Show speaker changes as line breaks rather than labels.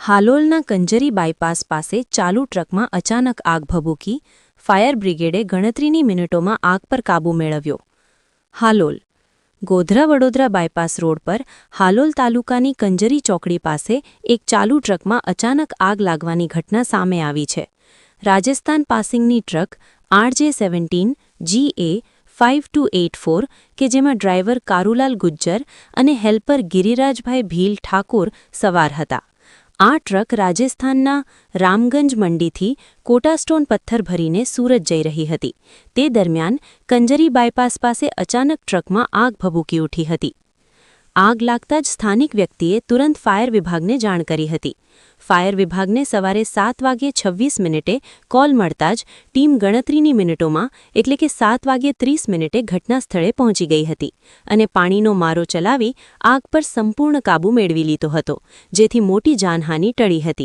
હાલોલના Kanjari bypass પાસે ચાલુ ટ્રકમાં અચાનક આગ ભભૂકી, ફાયર બ્રિગેડે ગણતરીની મિનિટોમાં આગ પર કાબૂ મેળવ્યો. હાલોલ ગોધરા-વડોદરા બાયપાસ રોડ પર હાલોલ તાલુકાની કંજરી ચોકડી પાસે એક ચાલુ ટ્રકમાં અચાનક આગ લાગવાની ઘટના સામે આવી છે. રાજસ્થાન પાસિંગની ટ્રક RJ17 GA 5284 કે જેમાં ડ્રાઈવર કારુલાલ ગુજ્જર અને હેલ્પર ગિરિરાજભાઈ ભીલ ઠાકોર સવાર હતા. આ ટ્રક રાજસ્થાનના રામગંજ મંડીથી કોટાસ્ટોન પથ્થર ભરીને સુરત જઈ રહી હતી. તે દરમિયાન કંજરી બાયપાસ પાસે અચાનક ટ્રકમાં આગ ભભૂકી ઉઠી હતી. આગ લાગતા જ સ્થાનિક વ્યક્તિએ તુરંત ફાયર વિભાગને જાણ કરી હતી. ફાયર વિભાગને સવારે 7:26 કોલ મળતા જ ટીમ ગણતરીની મિનિટોમાં એટલે કે 7:30 ઘટના સ્થળે પહોંચી ગઈ હતી અને પાણીનો મારો ચલાવી આગ પર સંપૂર્ણ કાબૂ મેળવી લીધો હતો, જેથી મોટી જાનહાનિ ટળી હતી.